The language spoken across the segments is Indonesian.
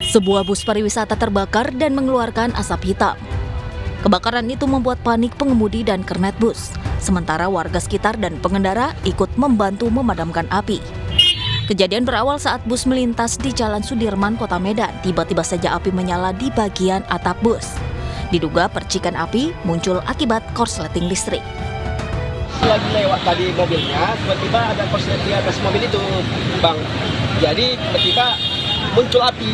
Sebuah bus pariwisata terbakar dan mengeluarkan asap hitam. Kebakaran itu membuat panik pengemudi dan kernet bus. Sementara warga sekitar dan pengendara ikut membantu memadamkan api. Kejadian berawal saat bus melintas di Jalan Sudirman, Kota Medan. Tiba-tiba saja api menyala di bagian atap bus. Diduga percikan api muncul akibat korsleting listrik. Lagi lewat tadi mobilnya, tiba-tiba ada korsleting di atas mobil itu, Bang. Jadi tiba-tiba muncul api.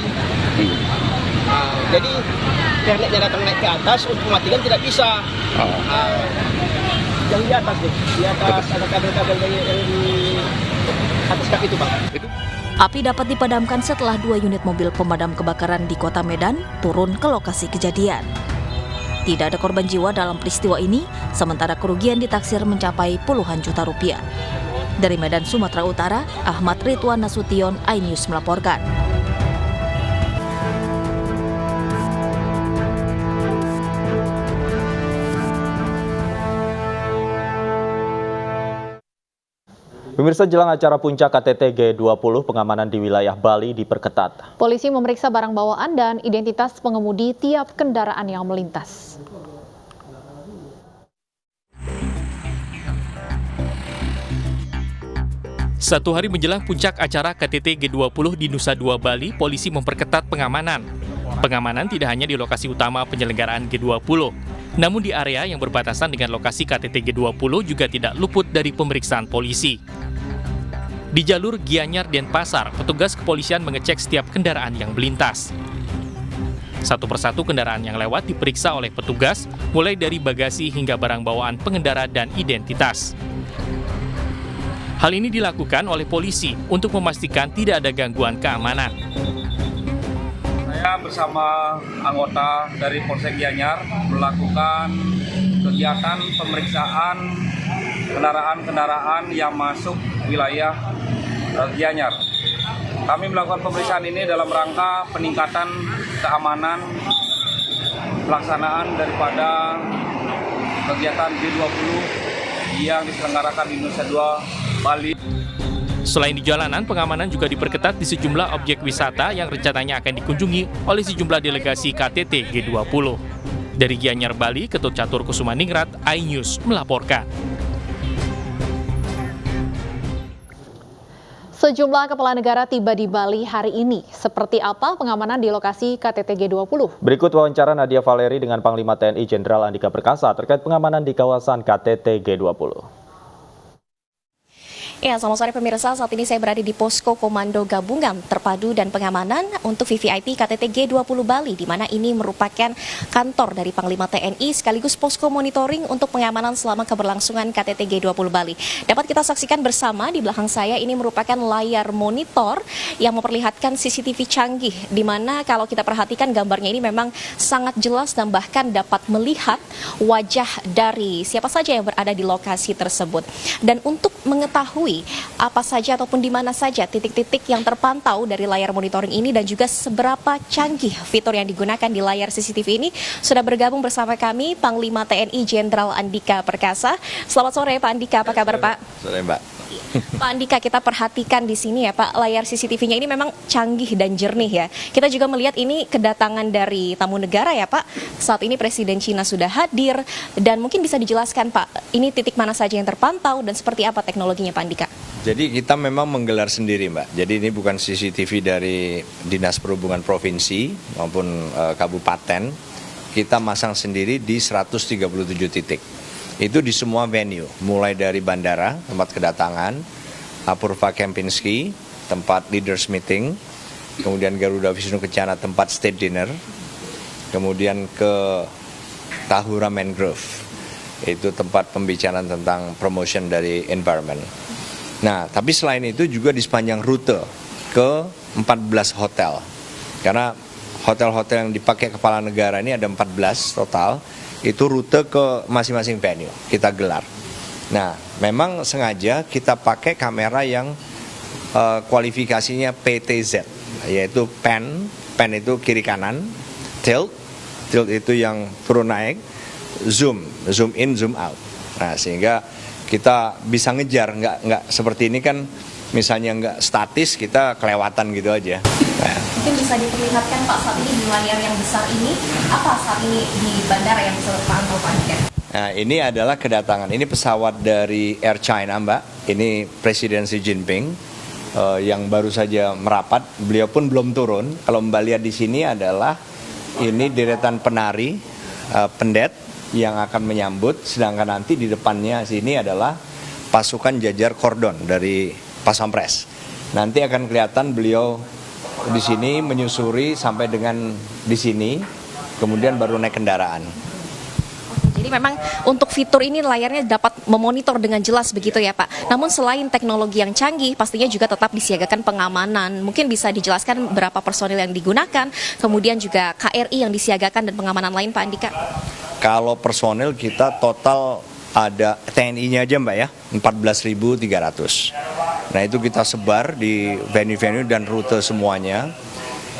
Jadi kernetnya datang naik ke atas untuk mematikan tidak bisa. Yang di atas nih, di atas ada kabel-kabel yang di atas kaki itu, Bang. Api dapat dipadamkan setelah 2 unit mobil pemadam kebakaran di Kota Medan turun ke lokasi kejadian. Tidak ada korban jiwa dalam peristiwa ini, sementara kerugian ditaksir mencapai puluhan juta rupiah. Dari Medan, Sumatera Utara, Ahmad Ridwan Nasution, iNews melaporkan. Pemirsa, jelang acara puncak KTT G20, pengamanan di wilayah Bali diperketat. Polisi memeriksa barang bawaan dan identitas pengemudi tiap kendaraan yang melintas. Satu hari menjelang puncak acara KTT G20 di Nusa Dua Bali, polisi memperketat pengamanan. Pengamanan tidak hanya di lokasi utama penyelenggaraan G20, namun di area yang berbatasan dengan lokasi KTT G20 juga tidak luput dari pemeriksaan polisi. Di jalur Gianyar Denpasar, petugas kepolisian mengecek setiap kendaraan yang melintas. Satu persatu kendaraan yang lewat diperiksa oleh petugas, mulai dari bagasi hingga barang bawaan pengendara dan identitas. Hal ini dilakukan oleh polisi untuk memastikan tidak ada gangguan keamanan. Saya bersama anggota dari Polsek Gianyar melakukan kegiatan pemeriksaan kendaraan-kendaraan yang masuk wilayah Gianyar. Kami melakukan pemeriksaan ini dalam rangka peningkatan keamanan pelaksanaan daripada kegiatan G20 yang diselenggarakan di Nusa Dua Bali. Selain di jalanan, pengamanan juga diperketat di sejumlah objek wisata yang rencananya akan dikunjungi oleh sejumlah delegasi KTT G20. Dari Gianyar, Bali, Ketut Catur Kusumaningrat, iNews melaporkan. Sejumlah kepala negara tiba di Bali hari ini. Seperti apa pengamanan di lokasi KTT G20? Berikut wawancara Nadia Valeri dengan Panglima TNI Jenderal Andika Perkasa terkait pengamanan di kawasan KTT G20. Ya, selamat sore pemirsa. Saat ini saya berada di Posko Komando Gabungan Terpadu dan Pengamanan untuk VVIP KTT G20 Bali, di mana ini merupakan kantor dari Panglima TNI sekaligus posko monitoring untuk pengamanan selama keberlangsungan KTT G20 Bali. Dapat kita saksikan bersama di belakang saya, ini merupakan layar monitor yang memperlihatkan CCTV canggih, di mana kalau kita perhatikan gambarnya ini memang sangat jelas dan bahkan dapat melihat wajah dari siapa saja yang berada di lokasi tersebut. Dan untuk mengetahui apa saja ataupun di mana saja titik-titik yang terpantau dari layar monitoring ini dan juga seberapa canggih fitur yang digunakan di layar CCTV ini, sudah bergabung bersama kami Panglima TNI Jenderal Andika Perkasa. Selamat sore Pak Andika, apa kabar Pak? Sore Mbak. Pak Andika, kita perhatikan di sini ya Pak, layar CCTV-nya ini memang canggih dan jernih ya. Kita juga melihat ini kedatangan dari tamu negara ya Pak. Saat ini Presiden Cina sudah hadir dan mungkin bisa dijelaskan Pak, ini titik mana saja yang terpantau dan seperti apa teknologinya Pak Andika? Jadi kita memang menggelar sendiri Mbak. Jadi ini bukan CCTV dari Dinas Perhubungan Provinsi maupun Kabupaten. Kita masang sendiri di 137 titik. Itu di semua venue, mulai dari bandara, tempat kedatangan, Apurva Kempinski, tempat leaders meeting, kemudian Garuda Wisnu Kencana, tempat state dinner, kemudian ke Tahura Mangrove, itu tempat pembicaraan tentang promotion dari environment. Nah, tapi selain itu juga di sepanjang rute ke 14 hotel, karena hotel-hotel yang dipakai kepala negara ini ada 14 total, itu rute ke masing-masing venue kita gelar. Nah, memang sengaja kita pakai kamera yang kualifikasinya PTZ, yaitu pan itu kiri kanan, tilt itu yang turun naik, zoom in, zoom out. Nah, sehingga kita bisa ngejar, nggak seperti ini kan, misalnya nggak statis, kita kelewatan gitu aja. Nah, Mungkin bisa diperlihatkan Pak saat ini di layar yang besar ini, apa saat ini di bandara yang bisa terpantau Pak Andika? Nah, ini adalah kedatangan. Ini pesawat dari Air China, Mbak. Ini Presiden Xi Jinping yang baru saja merapat. Beliau pun belum turun. Kalau Mbak lihat di sini adalah ini deretan penari, pendet yang akan menyambut. Sedangkan nanti di depannya sini adalah pasukan jajar kordon dari Pas Pampres. Nanti akan kelihatan beliau di sini menyusuri sampai dengan di sini, kemudian baru naik kendaraan. Jadi memang untuk fitur ini layarnya dapat memonitor dengan jelas begitu ya Pak. Namun selain teknologi yang canggih, pastinya juga tetap disiagakan pengamanan. Mungkin bisa dijelaskan berapa personil yang digunakan, kemudian juga KRI yang disiagakan dan pengamanan lain Pak Andika? Kalau personil kita total ada TNI-nya aja Mbak ya, 14.300. Nah itu kita sebar di venue-venue dan rute semuanya.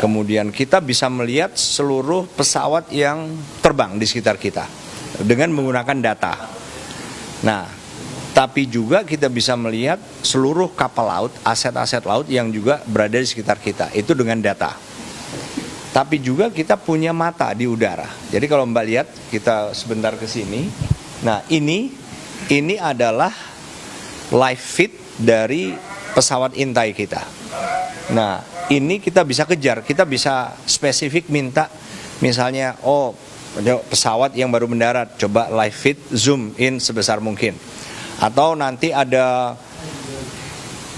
Kemudian kita bisa melihat seluruh pesawat yang terbang di sekitar kita dengan menggunakan data. Nah, tapi juga kita bisa melihat seluruh kapal laut, aset-aset laut yang juga berada di sekitar kita, itu dengan data. Tapi juga kita punya mata di udara. Jadi kalau Mbak lihat, kita sebentar ke sini. Nah, ini adalah live feed dari pesawat intai kita. Nah, ini kita bisa kejar, kita bisa spesifik minta misalnya, pesawat yang baru mendarat, coba live feed, zoom in sebesar mungkin. Atau nanti ada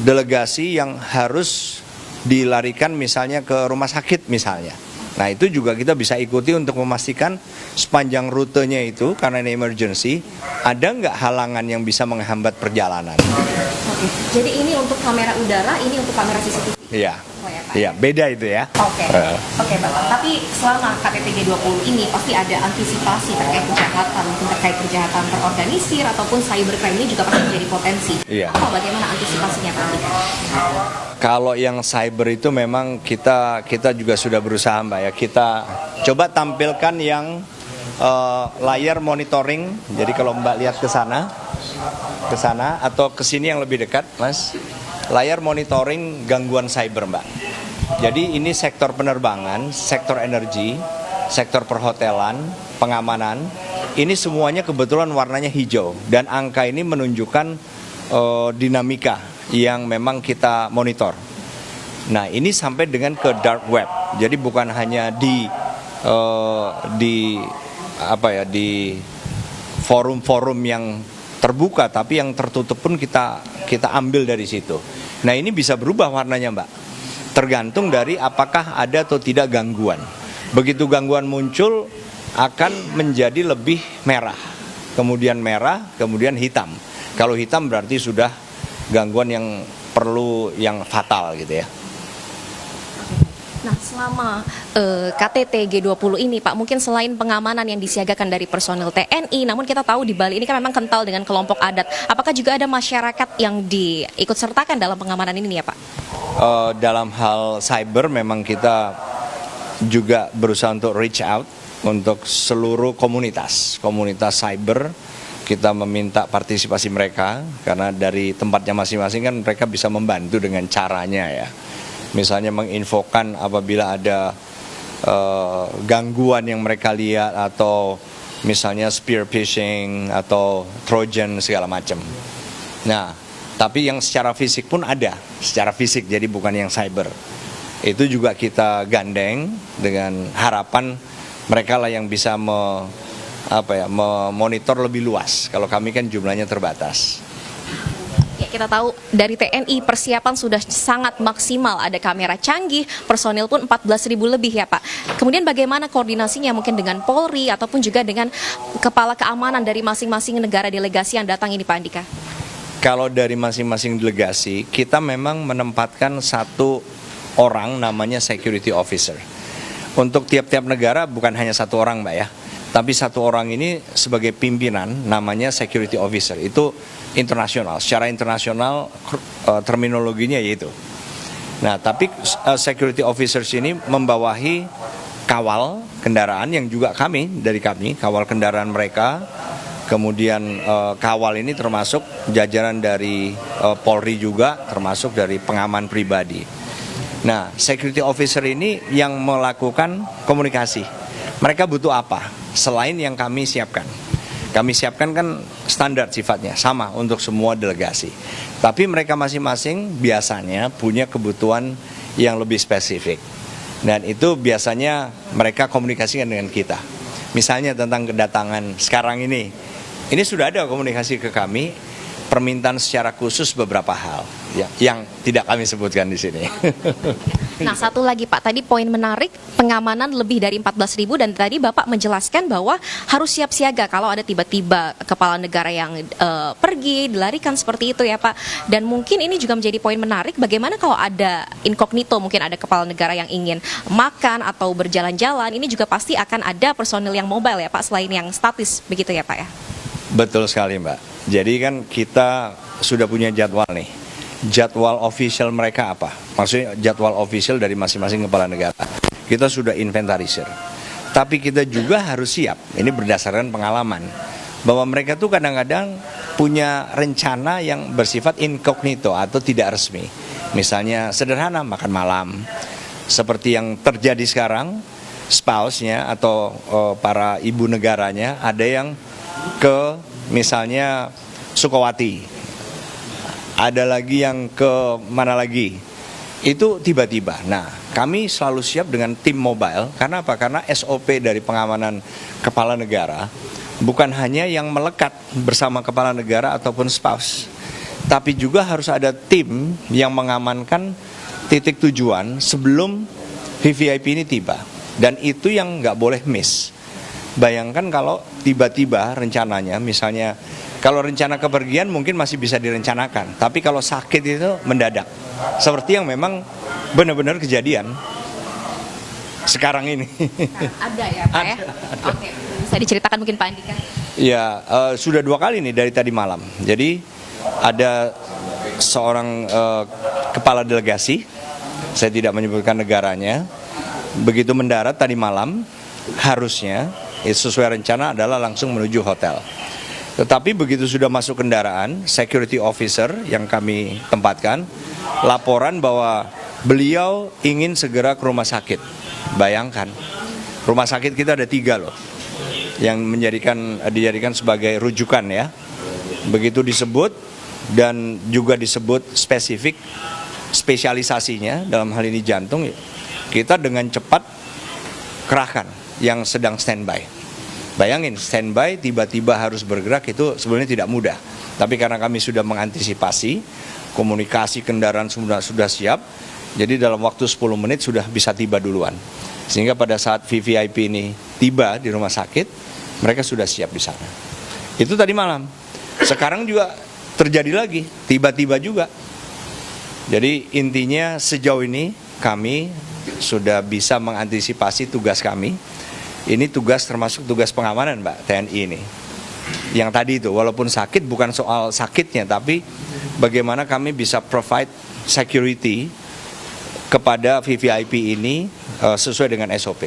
delegasi yang harus dilarikan misalnya ke rumah sakit misalnya. Nah itu juga kita bisa ikuti untuk memastikan sepanjang rutenya itu, karena ini emergency, ada nggak halangan yang bisa menghambat perjalanan. Oke. Jadi ini untuk kamera udara, ini untuk kamera CCTV? Iya. Oh ya, Pak? Iya, beda itu ya. Oke, Oke Bapak. Tapi selama KTT G20 ini pasti ada antisipasi terkait kejahatan, mungkin terkait kejahatan terorganisir ataupun cybercrime ini juga pasti menjadi potensi. Iya. Bagaimana antisipasinya Pak Andika? Kalau yang cyber itu memang kita juga sudah berusaha Mbak ya. Kita coba tampilkan yang layar monitoring. Jadi kalau Mbak lihat ke sana atau ke sini yang lebih dekat, Mas. Layar monitoring gangguan cyber Mbak. Jadi ini sektor penerbangan, sektor energi, sektor perhotelan, pengamanan. Ini semuanya kebetulan warnanya hijau dan angka ini menunjukkan dinamika yang memang kita monitor. Nah ini sampai dengan ke dark web. Jadi bukan hanya di forum-forum yang terbuka, tapi yang tertutup pun kita ambil dari situ. Nah ini bisa berubah warnanya Mbak, tergantung dari apakah ada atau tidak gangguan. Begitu gangguan muncul akan menjadi lebih merah, kemudian hitam. Kalau hitam berarti sudah gangguan yang fatal gitu ya. Nah, selama KTT G20 ini, Pak, mungkin selain pengamanan yang disiagakan dari personil TNI, namun kita tahu di Bali ini kan memang kental dengan kelompok adat. Apakah juga ada masyarakat yang diikut sertakan dalam pengamanan ini ya, Pak? Dalam hal cyber memang kita juga berusaha untuk reach out untuk seluruh komunitas cyber. Kita meminta partisipasi mereka karena dari tempatnya masing-masing kan mereka bisa membantu dengan caranya ya. Misalnya menginfokan apabila ada gangguan yang mereka lihat atau misalnya spear phishing atau trojan segala macam. Nah, tapi yang secara fisik pun ada, secara fisik jadi bukan yang cyber. Itu juga kita gandeng dengan harapan mereka lah yang bisa memonitor lebih luas. Kalau kami kan jumlahnya terbatas. Ya, kita tahu dari TNI persiapan sudah sangat maksimal, ada kamera canggih, personil pun 14.000 lebih ya Pak. Kemudian bagaimana koordinasinya mungkin dengan Polri ataupun juga dengan kepala keamanan dari masing-masing negara delegasi yang datang ini Pak Andika? Kalau dari masing-masing delegasi, kita memang menempatkan satu orang namanya security officer. Untuk tiap-tiap negara bukan hanya satu orang Mbak ya, tapi satu orang ini sebagai pimpinan namanya security officer. Itu internasional, secara internasional terminologinya yaitu. Nah, tapi security officers ini membawahi kawal kendaraan yang juga kami kawal kendaraan mereka. Kemudian kawal ini termasuk jajaran dari Polri juga, termasuk dari pengaman pribadi. Nah, security officer ini yang melakukan komunikasi. Mereka butuh apa selain yang kami siapkan? Kami siapkan kan standar sifatnya, sama untuk semua delegasi. Tapi mereka masing-masing biasanya punya kebutuhan yang lebih spesifik. Dan itu biasanya mereka komunikasikan dengan kita. Misalnya tentang kedatangan sekarang ini sudah ada komunikasi ke kami, permintaan secara khusus beberapa hal ya, yang tidak kami sebutkan di sini. Nah, satu lagi Pak, tadi poin menarik, pengamanan lebih dari 14.000 dan tadi Bapak menjelaskan bahwa harus siap siaga kalau ada tiba-tiba kepala negara yang pergi, dilarikan seperti itu ya Pak. Dan mungkin ini juga menjadi poin menarik, bagaimana kalau ada incognito, mungkin ada kepala negara yang ingin makan atau berjalan-jalan, ini juga pasti akan ada personil yang mobile ya Pak, selain yang statis, begitu ya Pak ya? Betul sekali Mbak. Jadi kan kita sudah punya jadwal nih. Jadwal official mereka apa? Maksudnya jadwal official dari masing-masing kepala negara. Kita sudah inventarisir. Tapi kita juga harus siap, ini berdasarkan pengalaman, bahwa mereka tuh kadang-kadang punya rencana yang bersifat incognito atau tidak resmi. Misalnya sederhana, makan malam. Seperti yang terjadi sekarang, spouse-nya atau para ibu negaranya ada yang ke misalnya Sukawati. Ada lagi yang ke mana lagi, itu tiba-tiba. Nah, kami selalu siap dengan tim mobile. Karena apa? Karena SOP dari pengamanan kepala negara bukan hanya yang melekat bersama kepala negara ataupun spouse, tapi juga harus ada tim yang mengamankan titik tujuan sebelum VVIP ini tiba. Dan itu yang nggak boleh miss. Bayangkan kalau tiba-tiba rencananya, misalnya kalau rencana kepergian mungkin masih bisa direncanakan, tapi kalau sakit itu mendadak. Seperti yang memang benar-benar kejadian sekarang ini. Ada ya Pak ya? Oke, bisa diceritakan mungkin Pak Andika? Ya, sudah 2 kali nih dari tadi malam. Jadi ada seorang kepala delegasi, saya tidak menyebutkan negaranya, begitu mendarat tadi malam, harusnya sesuai rencana adalah langsung menuju hotel. Tetapi begitu sudah masuk kendaraan, security officer yang kami tempatkan, laporan bahwa beliau ingin segera ke rumah sakit. Bayangkan, rumah sakit kita ada 3 loh, yang dijadikan sebagai rujukan ya. Begitu disebut dan juga disebut spesifik spesialisasinya, dalam hal ini jantung, kita dengan cepat kerahkan yang sedang standby. Bayangin, standby tiba-tiba harus bergerak itu sebenarnya tidak mudah. Tapi karena kami sudah mengantisipasi, komunikasi kendaraan sudah siap, jadi dalam waktu 10 menit sudah bisa tiba duluan. Sehingga pada saat VVIP ini tiba di rumah sakit, mereka sudah siap di sana. Itu tadi malam. Sekarang juga terjadi lagi, tiba-tiba juga. Jadi intinya sejauh ini kami sudah bisa mengantisipasi tugas kami. Ini tugas termasuk tugas pengamanan Mbak, TNI ini. Yang tadi itu, walaupun sakit bukan soal sakitnya, tapi bagaimana kami bisa provide security kepada VVIP ini sesuai dengan SOP.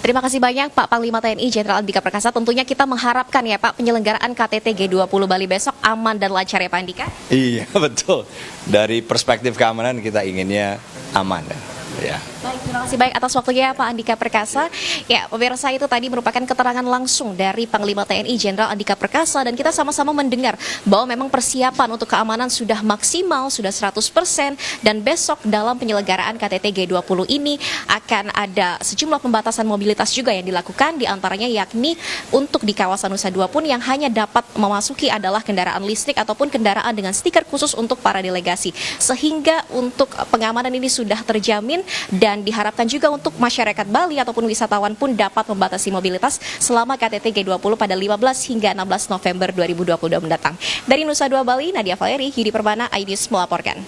Terima kasih banyak Pak Panglima TNI Jenderal Andika Perkasa. Tentunya kita mengharapkan ya Pak, penyelenggaraan KTT G20 Bali besok aman dan lancar ya Pak Andika? Iya betul, dari perspektif keamanan kita inginnya aman ya. Baik, terima kasih baik atas waktunya Pak Andika Perkasa. Ya, pemirsa, itu tadi merupakan keterangan langsung dari Panglima TNI Jenderal Andika Perkasa, dan kita sama-sama mendengar bahwa memang persiapan untuk keamanan sudah maksimal, sudah 100%, dan besok dalam penyelenggaraan KTT G20 ini akan ada sejumlah pembatasan mobilitas juga yang dilakukan, diantaranya yakni untuk di kawasan Nusa Dua pun yang hanya dapat memasuki adalah kendaraan listrik ataupun kendaraan dengan stiker khusus untuk para delegasi. Sehingga untuk pengamanan ini sudah terjamin, dan diharapkan juga untuk masyarakat Bali ataupun wisatawan pun dapat membatasi mobilitas selama KTT G20 pada 15 hingga 16 November 2022 mendatang. Dari Nusa Dua Bali, Nadia Valeri, Yudi Permana, iNews melaporkan.